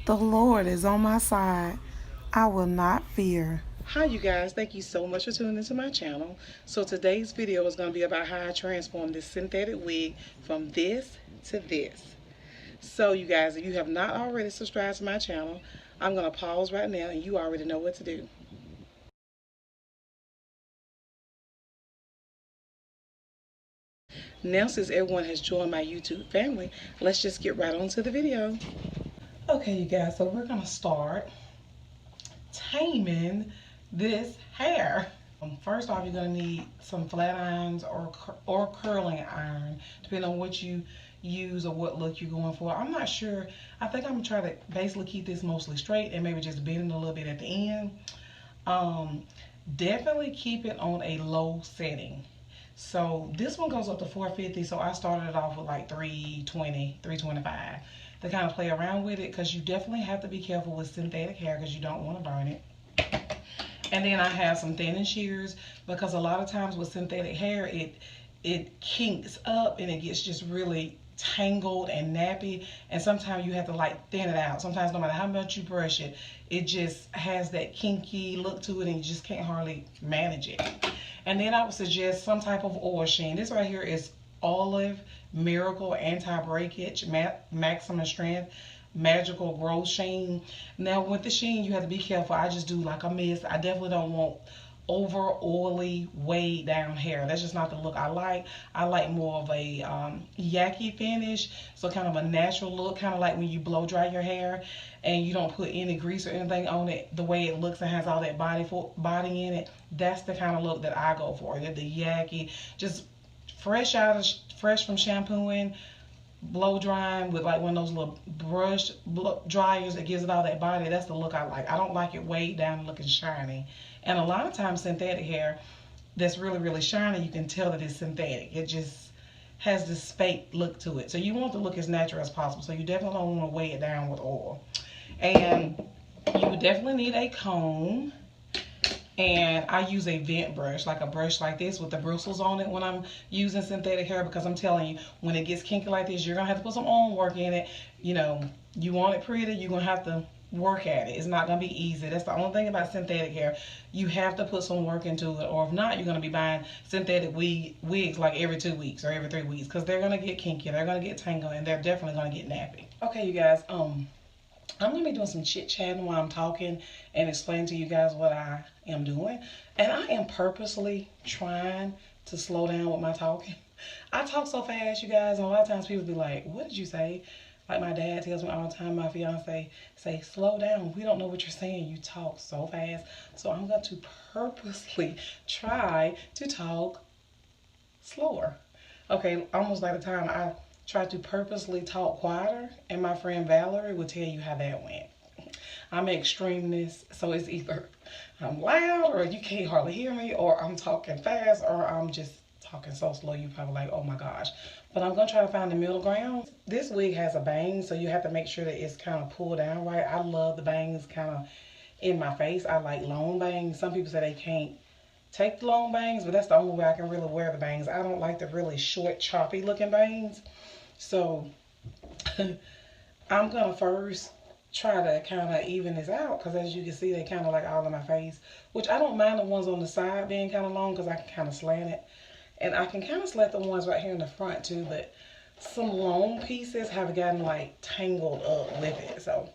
The Lord is on my side. I will not fear. Hi you guys, thank you so much for tuning into my channel. So today's video is going to be about how I transformed this synthetic wig from this to this. So you guys, if you have not already subscribed to my channel, I'm going to pause right now and you already know what to do. Now since everyone has joined my YouTube family, let's just get right on to the video. Okay you guys, so we're going to start taming this hair. First off, you're going to need some flat irons or curling iron, depending on what you use or what look you're going for. I'm not sure. I think I'm going to try to basically keep this mostly straight and maybe just bend it a little bit at the end. Definitely keep it on a low setting. So this one goes up to 450, so I started it off with like 320, 325 to kind of play around with it, because you definitely have to be careful with synthetic hair because you don't want to burn it. And then I have some thinning shears, because a lot of times with synthetic hair, it kinks up and it gets just really tangled and nappy, and sometimes you have to like thin it out. Sometimes no matter how much you brush it, it just has that kinky look to it and you just can't hardly manage it. And then I would suggest some type of oil sheen. This right here is Olive Miracle Anti-Breakage Maximum Strength Magical Growth Sheen. Now with the sheen, you have to be careful. I just do like a mist. I definitely don't want over oily, weighed down hair. That's just not the look I like. I like more of a yucky finish, so kind of a natural look, kind of like when you blow dry your hair and you don't put any grease or anything on it. The way it looks and has all that body in it, that's the kind of look that I go for. The yucky, just fresh from shampooing, blow drying with like one of those little brush dryers that gives it all that body. That's the look I like. I don't like it weighed down and looking shiny. And a lot of times synthetic hair that's really, really shiny, you can tell that it's synthetic. It just has this fake look to it. So you want to look as natural as possible. So you definitely don't want to weigh it down with oil. And you would definitely need a comb. And I use a vent brush, like a brush like this with the bristles on it when I'm using synthetic hair, because I'm telling you, when it gets kinky like this, you're going to have to put some on work in it. You know, you want it pretty, you're going to have to work at it. It's not going to be easy. That's the only thing about synthetic hair. You have to put some work into it, or if not, you're going to be buying synthetic wigs like every 2 weeks or every 3 weeks, because they're going to get kinky, they're going to get tangled, and they're definitely going to get nappy. Okay, you guys, I'm going to be doing some chit-chatting while I'm talking and explaining to you guys what I am doing. And I am purposely trying to slow down with my talking. I talk so fast, you guys, and a lot of times people be like, what did you say? Like my dad tells me all the time, my fiance say, slow down. We don't know what you're saying. You talk so fast. So I'm going to purposely try to talk slower. Okay, almost like the time I tried to purposely talk quieter, and my friend Valerie will tell you how that went. I'm an extremeness, so it's either I'm loud or you can't hardly hear me, or I'm talking fast, or I'm just talking so slow you probably like, oh my gosh. But I'm going to try to find the middle ground. This wig has a bang, so you have to make sure that it's kind of pulled down right. I love the bangs kind of in my face. I like long bangs. Some people say they can't take the long bangs, but that's the only way I can really wear the bangs. I don't like the really short, choppy looking bangs. So I'm going to first try to kind of even this out, because as you can see, they kind of like all in my face, which I don't mind the ones on the side being kind of long because I can kind of slant it. And I can kind of slant the ones right here in the front too, but some long pieces have gotten like tangled up with it. So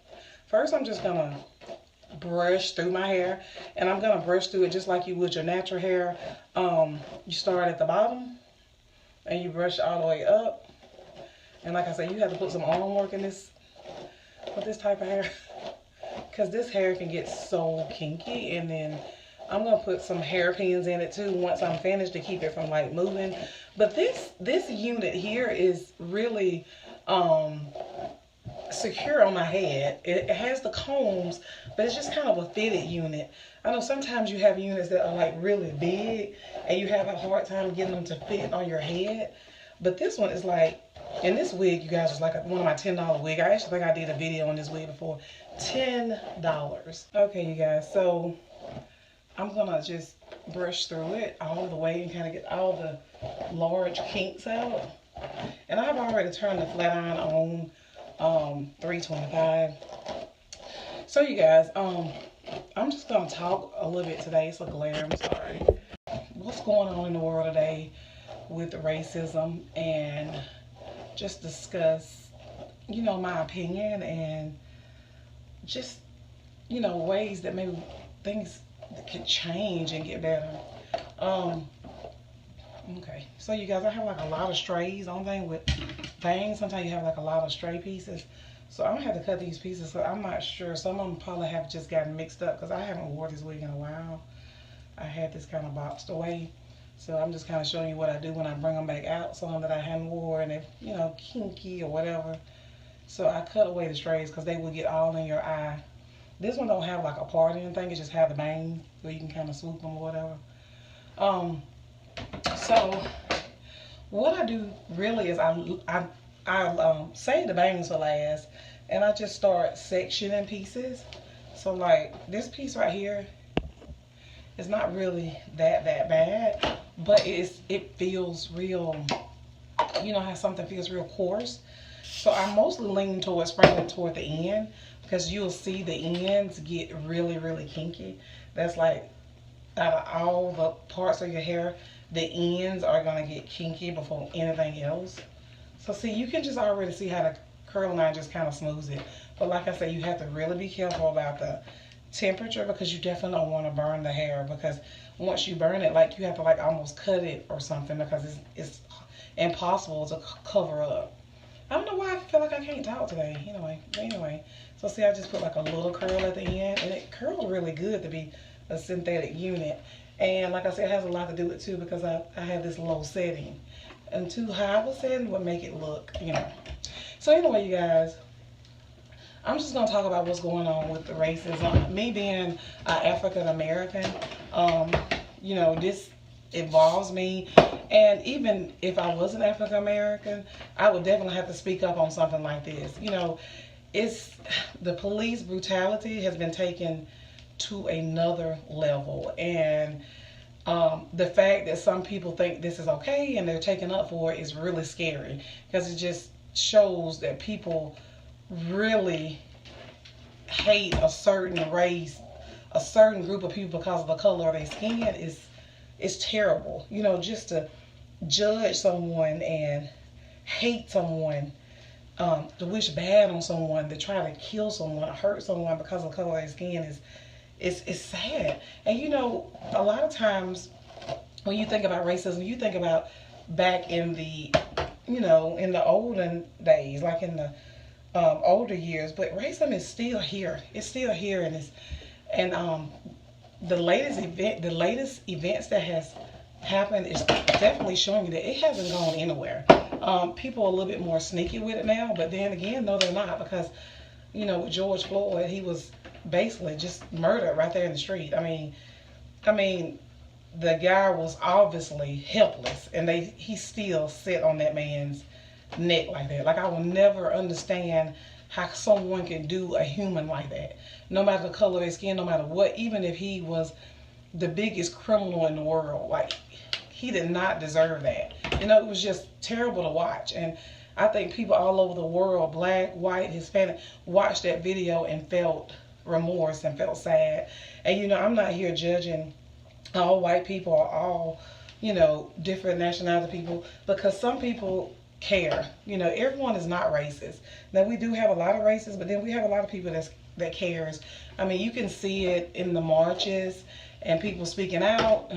first I'm just going to brush through my hair, and I'm going to brush through it just like you would your natural hair. You start at the bottom and you brush all the way up. And like I said, you have to put some arm work in this with this type of hair, because this hair can get so kinky. And then I'm gonna put some hairpins in it too once I'm finished to keep it from like moving. But this unit here is really secure on my head. It has the combs, but it's just kind of a fitted unit. I know sometimes you have units that are like really big and you have a hard time getting them to fit on your head. But this one is like, and this wig, you guys, was like one of my $10 wig. I actually think I did a video on this wig before. $10. Okay, you guys, so I'm gonna just brush through it all the way and kind of get all the large kinks out. And I've already turned the flat iron on 325. So you guys, I'm just gonna talk a little bit today. It's a glare, I'm sorry. What's going on in the world today with racism, and just discuss, my opinion, and just, ways that maybe things could change and get better. Um, okay. So you guys, I have like a lot of strays on thing with things. Sometimes you have like a lot of stray pieces. So I'm gonna have to cut these pieces. So I'm not sure. Some of them probably have just gotten mixed up because I haven't worn this wig in a while. I had this kind of boxed away. So I'm just kind of showing you what I do when I bring them back out. Some that I hadn't worn, and kinky or whatever. So I cut away the strays because they will get all in your eye. This one don't have like a part or anything. It just have the bang, so you can kind of swoop them or whatever. So what I do really is I save the bangs for last, and I just start sectioning pieces. So like this piece right here is not really that bad, but it feels real. You know how something feels real coarse. So I mostly lean towards bringing it toward the end because you'll see the ends get really kinky. That's like out of all the parts of your hair, the ends are gonna get kinky before anything else. So see, you can just already see how the curling line just kind of smooths it. But like I said, you have to really be careful about the temperature because you definitely don't want to burn the hair, because once you burn it, like you have to like almost cut it or something because it's impossible to cover up. I don't know why I feel like I can't talk today. Anyway. So see, I just put like a little curl at the end, and it curls really good to be a synthetic unit. And like I said, it has a lot to do with it too because I have this low setting. And too high of a setting would make it look, So anyway, you guys, I'm just going to talk about what's going on with the racism. Me being African American, this involves me. And even if I wasn't African American, I would definitely have to speak up on something like this. It's the police brutality has been taken to another level, and the fact that some people think this is okay and they're taken up for it is really scary because it just shows that people really hate a certain race, a certain group of people because of the color of their skin is terrible. Just to judge someone and hate someone, to wish bad on someone, to try to kill someone, hurt someone because of the color of their skin it's sad. And a lot of times when you think about racism, you think about back in the in the olden days, like in the older years, but racism is still here. It's still here, and the latest events that has happened is definitely showing you that it hasn't gone anywhere. People are a little bit more sneaky with it now, but then again, no, they're not, because with George Floyd, he was basically just murdered right there in the street. I mean, the guy was obviously helpless, and he still sit on that man's neck like that. Like, I will never understand how someone can do a human like that, no matter the color of his skin, no matter what. Even if he was the biggest criminal in the world, like, he did not deserve that. It was just terrible to watch. And I think people all over the world, black, white, Hispanic, watched that video and felt remorse and felt sad. And I'm not here judging all white people or all different nationality people, because some people care. Everyone is not racist. Now, we do have a lot of racists, but then we have a lot of people that cares. You can see it in the marches and people speaking out.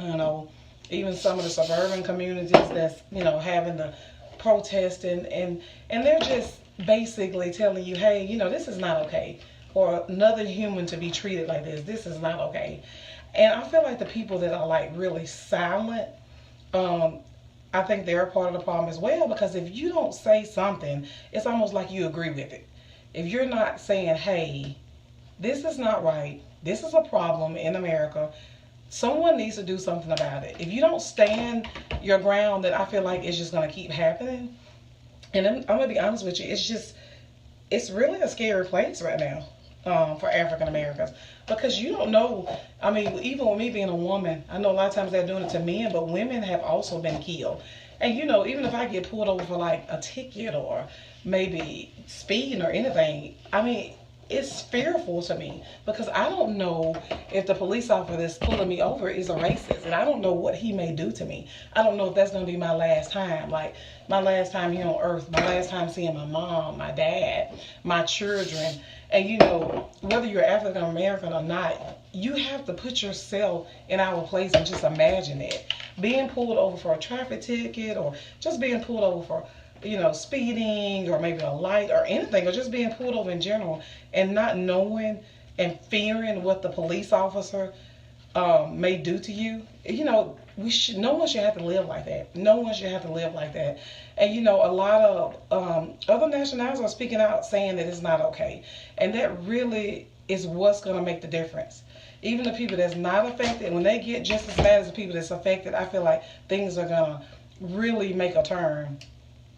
Even some of the suburban communities that's having the protesting, and they're just basically telling you, hey, this is not okay, or another human to be treated like this. This is not okay. And I feel like the people that are like really silent, I think they're a part of the problem as well, because if you don't say something, it's almost like you agree with it. If you're not saying, hey, this is not right, this is a problem in America, someone needs to do something about it. If you don't stand your ground, then I feel like it's just going to keep happening. And I'm going to be honest with you, it's really a scary place right now for African Americans, because you don't know. Even with me being a woman, I know a lot of times they're doing it to men, but women have also been killed. And even if I get pulled over for like a ticket or maybe speeding or anything, it's fearful to me because I don't know if the police officer that's pulling me over is a racist, and I don't know what he may do to me. I don't know if that's going to be my last time, like my last time here on earth, my last time seeing my mom, my dad, my children. And you know, whether you're African American or not, you have to put yourself in our place and just imagine it. Being pulled over for a traffic ticket, or just being pulled over for, you know, speeding, or maybe a light or anything, or just being pulled over in general, and not knowing and fearing what the police officer may do to you. You know, no one should have to live like that. No one should have to live like that. And you know, a lot of other nationalities are speaking out saying that it's not okay, and that really is what's going to make the difference. Even the people that's not affected, when they get just as bad as the people that's affected, I feel like things are going to really make a turn.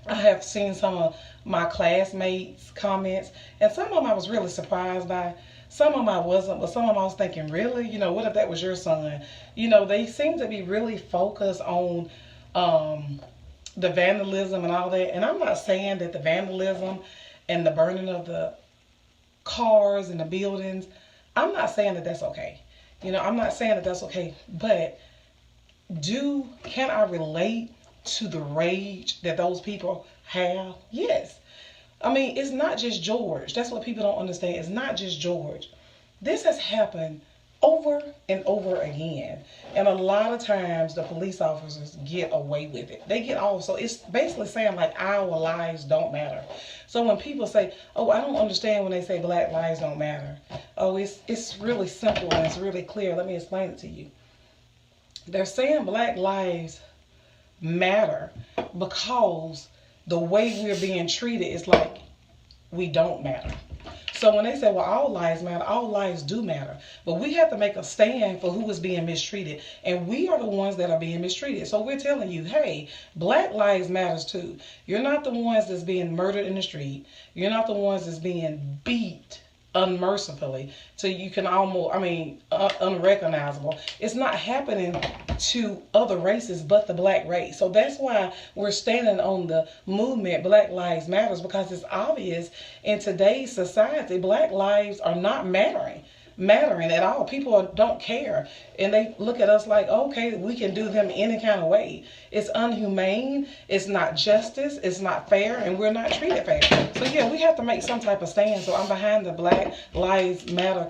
I have seen some of my classmates' comments, and some of them I was really surprised by. Some of them I wasn't, but some of them I was thinking, really? You know, what if that was your son? You know, they seem to be really focused on the vandalism and all that. And I'm not saying that the vandalism and the burning of the cars and the buildings, I'm not saying that that's okay. You know, I'm not saying that that's okay. But can I relate to the rage that those people have? Yes. I mean, it's not just George. That's what people don't understand. It's not just George. This has happened over and over again. And a lot of times the police officers get away with it. They get off. So it's basically saying like our lives don't matter. So when people say, oh, I don't understand when they say black lives don't matter. Oh, it's really simple and it's really clear. Let me explain it to you. They're saying black lives matter because the way we're being treated is like we don't matter. So when they say, well, all lives matter, all lives do matter. But we have to make a stand for who is being mistreated. And we are the ones that are being mistreated. So we're telling you, hey, black lives matters too. You're not the ones that's being murdered in the street. You're not the ones that's being beat unmercifully so you can almost, unrecognizable. It's not happening to other races but the black race. So that's why we're standing on the movement Black Lives Matters, because it's obvious in today's society black lives are not mattering at all. People don't care, and they look at us like, okay, we can do them any kind of way. It's unhumane, it's not justice, it's not fair, and we're not treated fair. So yeah, we have to make some type of stand. So I'm behind the Black Lives Matter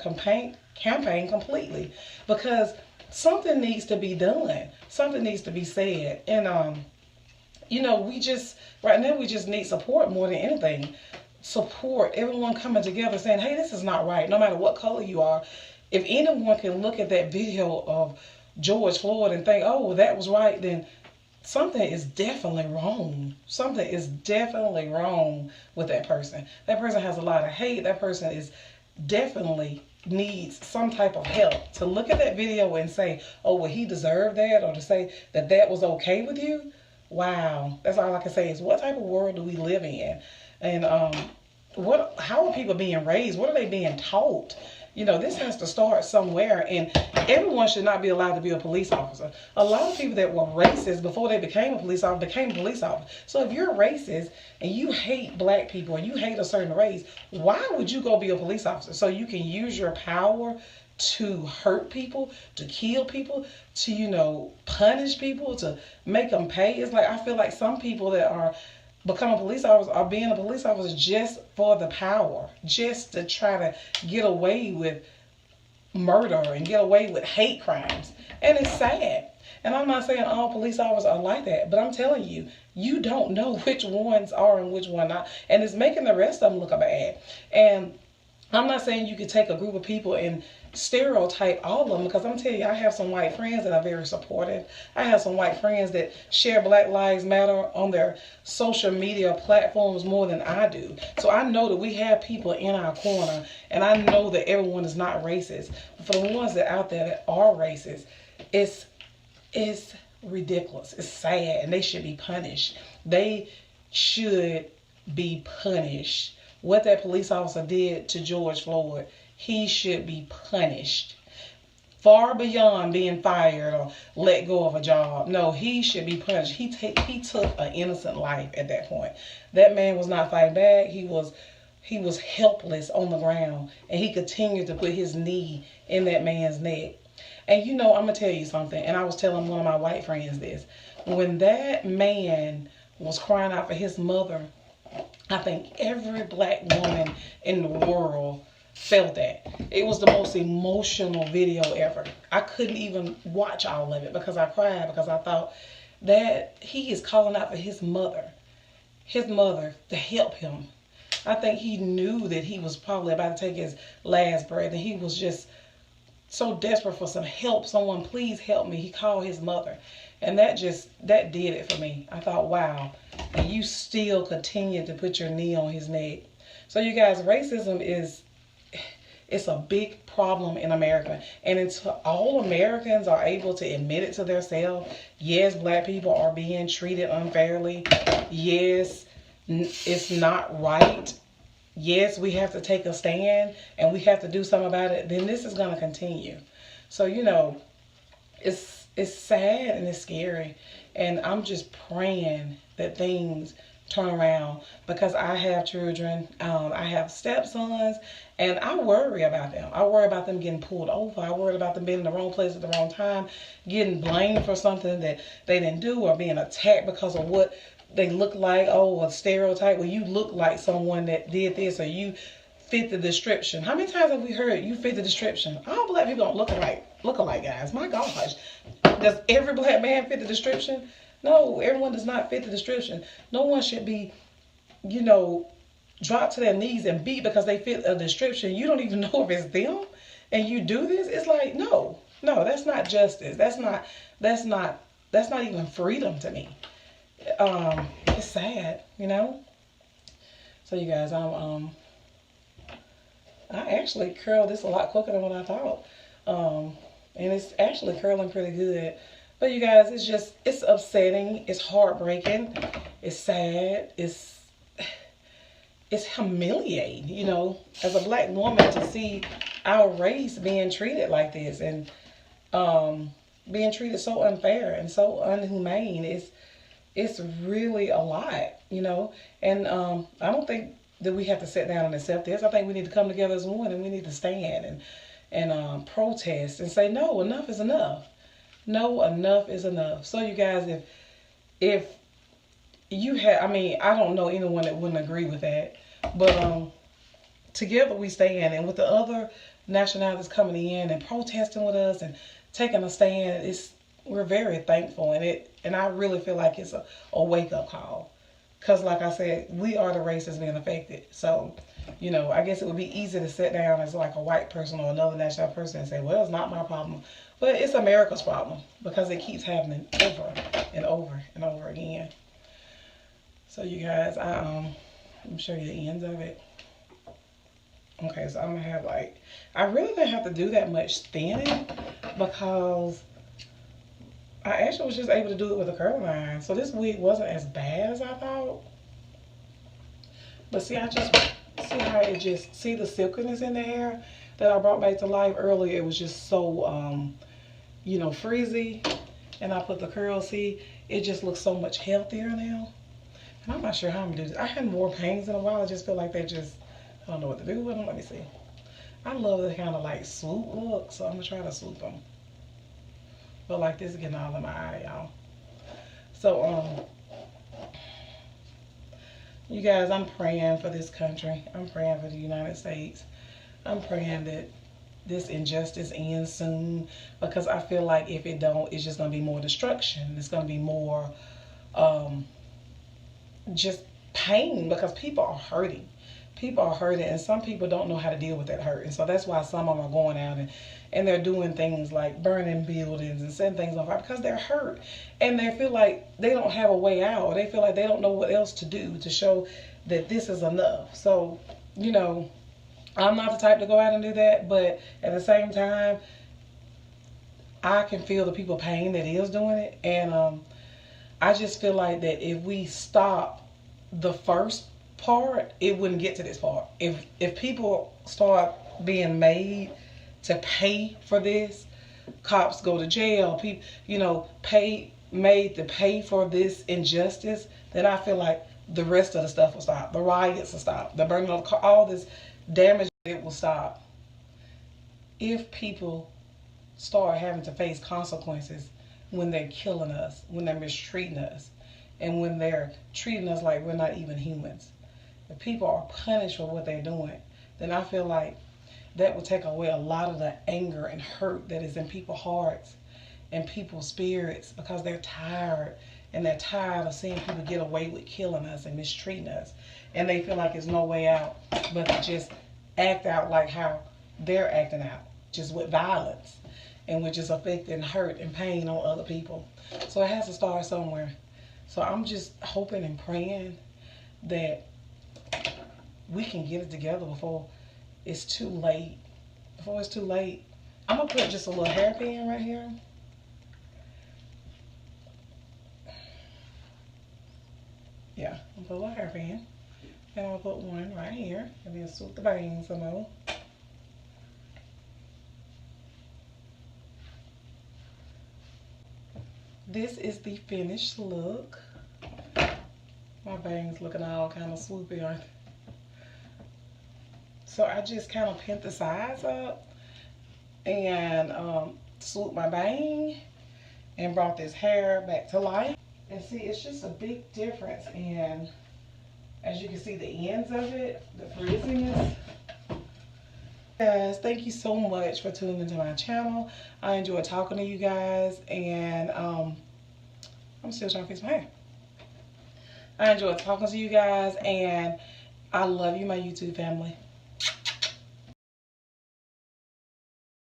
campaign completely, because something needs to be done, something needs to be said. And right now we just need support more than anything. Support, everyone coming together saying, hey, this is not right, no matter what color you are. If anyone can look at that video of George Floyd and think, oh, well, that was right, then something is definitely wrong. Something is definitely wrong with that person. That person has a lot of hate. That person is definitely needs some type of help. To look at that video and say, oh, well, he deserved that, or to say that that was okay with you, wow. That's all I can say is, what type of world do we live in? And how are people being raised? What are they being taught? You know, this has to start somewhere, and everyone should not be allowed to be a police officer. A lot of people that were racist before they became a police officer became a police officer. So if you're racist and you hate black people and you hate a certain race, why would you go be a police officer? So you can use your power to hurt people, to kill people, to, punish people, to make them pay. It's like, I feel like some people that are become a police officer are being a police officer just for the power, just to try to get away with murder and get away with hate crimes. And it's sad. And I'm not saying all police officers are like that, but I'm telling you, you don't know which ones are and which one not. And it's making the rest of them look bad. And I'm not saying you could take a group of people and stereotype all of them, because I'm telling you, I have some white friends that are very supportive. I have some white friends that share Black Lives Matter on their social media platforms more than I do. So I know that we have people in our corner, and I know that everyone is not racist. But for the ones that out there that are racist, it's ridiculous. It's sad, and they should be punished. They should be punished. What that police officer did to George Floyd, he should be punished. Far beyond being fired or let go of a job. No, he should be punished. He took an innocent life at that point. That man was not fighting back. He was he was helpless on the ground, and he continued to put his knee in that man's neck. And you know, I'm gonna tell you something, and I was telling one of my white friends this. When that man was crying out for his mother, I think every black woman in the world felt that. It was the most emotional video ever. I couldn't even watch all of it because I cried, because I thought that he is calling out for his mother to help him. I think he knew that he was probably about to take his last breath, and he was just so desperate for some help. Someone, please help me. He called his mother. And that did it for me. I thought, wow. And you still continue to put your knee on his neck. So you guys, racism it's a big problem in America. And until all Americans are able to admit it to themselves, yes, black people are being treated unfairly. Yes, it's not right. Yes, we have to take a stand and we have to do something about it. Then this is going to continue. So, you know, it's sad and it's scary. And I'm just praying that things turn around, because I have children. I have stepsons, and I worry about them. I worry about them getting pulled over. I worry about them being in the wrong place at the wrong time, getting blamed for something that they didn't do, or being attacked because of what they look like. Oh, a stereotype. Well, you look like someone that did this, or you fit the description. How many times have we heard you fit the description? All black people don't look alike, guys. My gosh. Does every black man fit the description? No, everyone does not fit the description. No one should be, you know, dropped to their knees and beat because they fit a description. You don't even know if it's them, and you do this. It's like, no, that's not justice. That's not even freedom to me. It's sad, you know. So you guys, I actually curled this a lot quicker than what I thought, and it's actually curling pretty good. But you guys, it's upsetting, it's heartbreaking, it's sad, it's humiliating, you know, as a black woman, to see our race being treated like this, and being treated so unfair and so unhumane. It's really a lot, you know. And I don't think that we have to sit down and accept this. I think we need to come together as one, and we need to stand and protest and say, no, enough is enough. No, enough is enough. So you guys, if you have, I mean, I don't know anyone that wouldn't agree with that, but together we stand, and with the other nationalities coming in and protesting with us and taking a stand, we're very thankful, and I really feel like it's a wake up call, because like I said, we are the race that's being affected. So, you know, I guess it would be easy to sit down as like a white person or another national person and say, well, it's not my problem. But it's America's problem, because it keeps happening over and over and over again. So you guys, let me show you the ends of it. Okay, so I'm gonna have I really didn't have to do that much thinning, because I actually was just able to do it with a curling iron. So this wig wasn't as bad as I thought. But see, I just see how see the silkiness in the hair that I brought back to life earlier. It was just so, you know, frizzy. And I put the curl, see, it just looks so much healthier now. And I'm not sure how I'm gonna do this. I had more bangs in a while. I just feel like I don't know what to do with them. Let me see. I love the kind of like swoop look, so I'm gonna try to swoop them. But like this is getting all in my eye, y'all. So, you guys, I'm praying for this country. I'm praying for the United States. I'm praying that this injustice ends soon, because I feel like if it don't, it's just going to be more destruction. It's going to be more just pain, because people are hurting. People are hurting, and some people don't know how to deal with that hurt. And so that's why some of them are going out and they're doing things like burning buildings and setting things on fire, because they're hurt. And they feel like they don't have a way out, or they feel like they don't know what else to do to show that this is enough. So, you know, I'm not the type to go out and do that, but at the same time, I can feel the people pain that is doing it. And I just feel like that if we stop the first part, it wouldn't get to this part. If people start being made to pay for this, cops go to jail, people, you know, made to pay for this injustice, then I feel like the rest of the stuff will stop. The riots will stop. The burning of the car, all this damage, it will stop. If people start having to face consequences when they're killing us, when they're mistreating us, and when they're treating us like we're not even humans. If people are punished for what they're doing, then I feel like that will take away a lot of the anger and hurt that is in people's hearts and people's spirits, because they're tired, and they're tired of seeing people get away with killing us and mistreating us, and they feel like there's no way out but to just act out like how they're acting out, just with violence and with just affecting hurt and pain on other people. So it has to start somewhere. So I'm just hoping and praying that we can get it together before it's too late. Before it's too late. I'm gonna put just a little hairpin right here. Yeah, I'm gonna put a little hairpin. And I'll put one right here. And then swoop the bangs some more. This is the finished look. My bangs looking all kind of swoopy, aren't they? So I just kind of pinned the sides up and swooped my bang and brought this hair back to life. And see, it's just a big difference in, as you can see, the ends of it, the frizziness. Guys, thank you so much for tuning into my channel. I enjoy talking to you guys, and I'm still trying to fix my hair. I enjoy talking to you guys, and I love you, my YouTube family.